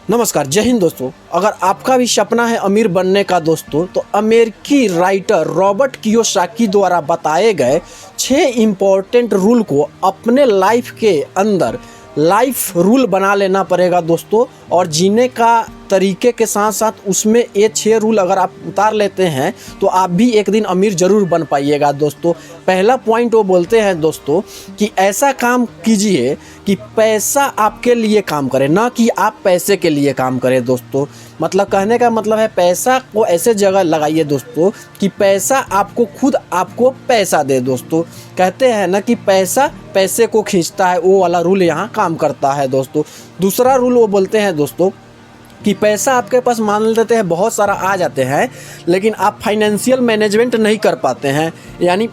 नमस्कार, जय हिंद दोस्तों। अगर आपका भी सपना है अमीर बनने का दोस्तों, तो अमेरिकी राइटर रॉबर्ट कियोसाकी द्वारा बताए गए 6 इम्पोर्टेंट रूल को अपने लाइफ के अंदर लाइफ रूल बना लेना पड़ेगा दोस्तों। और जीने का तरीके के साथ साथ उसमें ये 6 रूल अगर आप उतार लेते हैं तो आप भी एक दिन अमीर ज़रूर बन पाइएगा दोस्तों। पहला पॉइंट वो बोलते हैं दोस्तों कि ऐसा काम कीजिए कि पैसा आपके लिए काम करे, ना कि आप पैसे के लिए काम करें दोस्तों। मतलब कहने का मतलब है पैसा को ऐसे जगह लगाइए दोस्तों कि पैसा आपको खुद आपको पैसा दे दोस्तों। कहते हैं ना कि पैसा पैसे को खींचता है, वो वाला रूल यहाँ काम करता है दोस्तों। दूसरा रूल वो बोलते हैं दोस्तों कि पैसा आपके पास मान लेते हैं बहुत सारा आ जाते हैं, लेकिन आप फाइनेंशियल मैनेजमेंट नहीं कर पाते हैं। यानी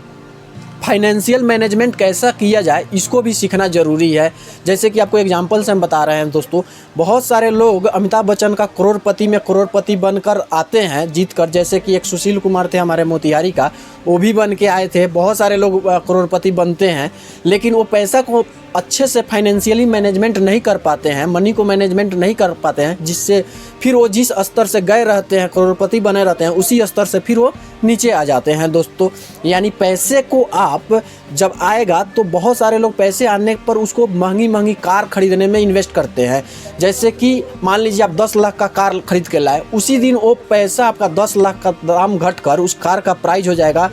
फाइनेंशियल मैनेजमेंट कैसा किया जाए इसको भी सीखना ज़रूरी है। जैसे कि आपको एग्जांपल से हम बता रहे हैं दोस्तों, बहुत सारे लोग अमिताभ बच्चन का करोड़पति में करोड़पति बनकर आते हैं जीत कर। जैसे कि एक सुशील कुमार थे हमारे मोतिहारी का, वो भी बन के आए थे। बहुत सारे लोग करोड़पति बनते हैं, लेकिन वो पैसा को अच्छे से फाइनेंशियली मैनेजमेंट नहीं कर पाते हैं, मनी को मैनेजमेंट नहीं कर पाते हैं, जिससे फिर वो जिस स्तर से गए रहते हैं, करोड़पति बने रहते हैं, उसी स्तर से फिर वो नीचे आ जाते हैं दोस्तों। यानी पैसे को आप जब आएगा तो बहुत सारे लोग पैसे आने पर उसको महंगी महंगी कार खरीदने में इन्वेस्ट करते हैं। जैसे कि मान लीजिए आप 10 लाख का कार खरीद के लाए, उसी दिन वो पैसा आपका 10 लाख का दाम घटकर उस कार का प्राइस हो जाएगा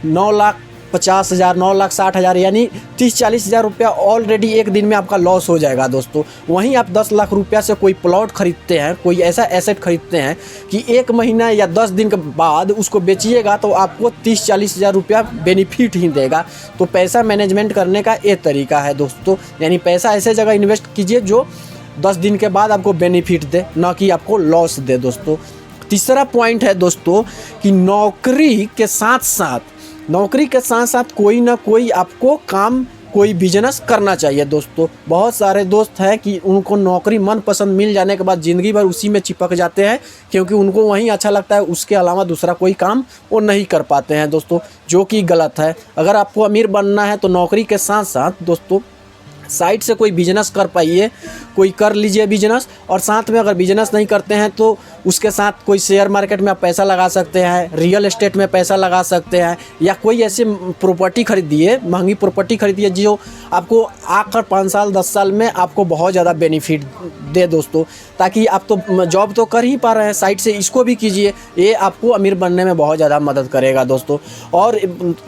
9,50,000, 9,60,000, यानी 30-40,000 रुपया ऑलरेडी एक दिन में आपका लॉस हो जाएगा दोस्तों। वहीं आप 10 लाख रुपया से कोई प्लॉट खरीदते हैं, कोई ऐसा एसेट खरीदते हैं कि 1 महीना या 10 दिन के बाद उसको बेचिएगा तो आपको 30-40,000 रुपया बेनिफिट ही देगा। तो पैसा मैनेजमेंट करने का ये तरीका है दोस्तों। यानी पैसा ऐसे जगह इन्वेस्ट कीजिए जो 10 दिन के बाद आपको बेनिफिट दे, ना कि आपको लॉस दे दोस्तों। तीसरा पॉइंट है दोस्तों कि नौकरी के साथ साथ कोई ना कोई आपको काम, कोई बिजनेस करना चाहिए दोस्तों। बहुत सारे दोस्त हैं कि उनको नौकरी मनपसंद मिल जाने के बाद ज़िंदगी भर उसी में चिपक जाते हैं, क्योंकि उनको वहीं अच्छा लगता है, उसके अलावा दूसरा कोई काम वो नहीं कर पाते हैं दोस्तों, जो कि गलत है। अगर आपको अमीर बनना है तो नौकरी के साथ साथ दोस्तों साइड से कोई बिजनेस कर पाइए, कोई कर लीजिए बिजनेस। और साथ में अगर बिजनेस नहीं करते हैं तो उसके साथ कोई शेयर मार्केट में आप पैसा लगा सकते हैं, रियल एस्टेट में पैसा लगा सकते हैं, या कोई ऐसी प्रॉपर्टी खरीदिए, महंगी प्रॉपर्टी खरीदिए जो आपको आकर 5 साल 10 साल में आपको बहुत ज़्यादा बेनिफिट दे दोस्तों। ताकि आप तो जॉब तो कर ही पा रहे हैं, साइड से इसको भी कीजिए, ये आपको अमीर बनने में बहुत ज़्यादा मदद करेगा दोस्तों। और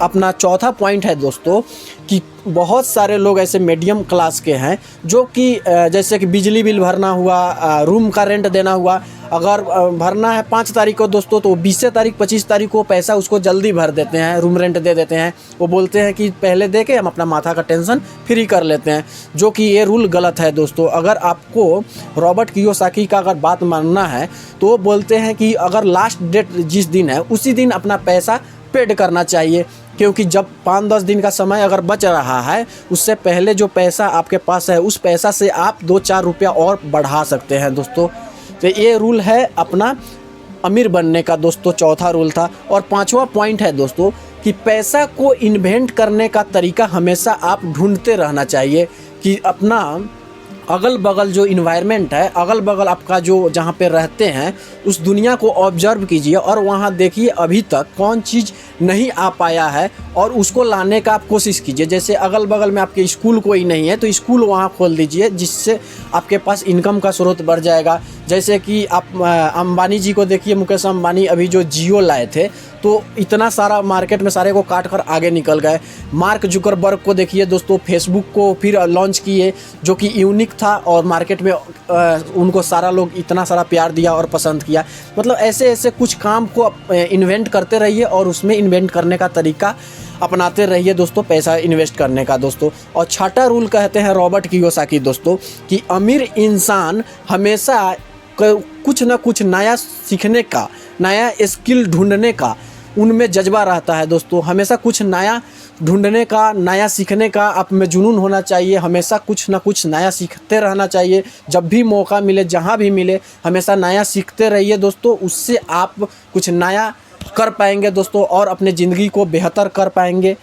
अपना चौथा पॉइंट है दोस्तों कि बहुत सारे लोग ऐसे मीडियम क्लास के हैं जो कि जैसे कि बिजली बिल भरना हुआ, रूम का रेंट देना हुआ, अगर भरना है 5 तारीख को दोस्तों तो 20 तारीख 25 तारीख को पैसा उसको जल्दी भर देते हैं, रूम रेंट दे देते हैं। वो बोलते हैं कि पहले दे के हम अपना माथा का टेंशन फ्री कर लेते हैं, जो कि ये रूल गलत है दोस्तों। अगर आपको रॉबर्ट कियोसाकी का अगर बात मानना है तो वो बोलते हैं कि अगर लास्ट डेट जिस दिन है उसी दिन अपना पैसा पेड करना चाहिए, क्योंकि जब 5-10 दिन का समय अगर बच रहा है, उससे पहले जो पैसा आपके पास है उस पैसा से आप 2-4 रुपया और बढ़ा सकते हैं दोस्तों। तो ये रूल है अपना अमीर बनने का दोस्तों, चौथा रूल था। और 5वां पॉइंट है दोस्तों कि पैसा को इन्वेंट करने का तरीका हमेशा आप ढूंढते रहना चाहिए। कि अपना अगल बगल जो इन्वायरमेंट है, अगल बगल आपका जो जहाँ पे रहते हैं, उस दुनिया को ऑब्जर्व कीजिए और वहाँ देखिए अभी तक कौन चीज़ नहीं आ पाया है और उसको लाने का आप कोशिश कीजिए। जैसे अगल बगल में आपके स्कूल कोई नहीं है तो स्कूल वहाँ खोल दीजिए, जिससे आपके पास इनकम का स्रोत बढ़ जाएगा। जैसे कि आप अंबानी जी को देखिए, मुकेश अंबानी अभी जो जियो लाए थे तो इतना सारा मार्केट में सारे को काट कर आगे निकल गए। मार्क जुकरबर्ग को देखिए दोस्तों, फेसबुक को फिर लॉन्च किए जो कि यूनिक था और मार्केट में उनको सारा लोग इतना सारा प्यार दिया और पसंद किया। मतलब ऐसे ऐसे कुछ काम को इन्वेंट करते रहिए और उसमें इन्वेंट करने का तरीका अपनाते रहिए दोस्तों, पैसा इन्वेस्ट करने का दोस्तों। और छठा रूल कहते हैं रॉबर्ट कियोसाकी दोस्तों कि अमीर इंसान हमेशा कुछ ना कुछ नया सीखने का, नया स्किल ढूंढने का उनमें जज्बा रहता है दोस्तों। हमेशा कुछ नया ढूंढने का, नया सीखने का आप में जुनून होना चाहिए। हमेशा कुछ ना कुछ नया सीखते रहना चाहिए। जब भी मौका मिले, जहाँ भी मिले, हमेशा नया सीखते रहिए दोस्तों। उससे आप कुछ नया कर पाएंगे दोस्तों और अपने ज़िंदगी को बेहतर कर पाएंगे।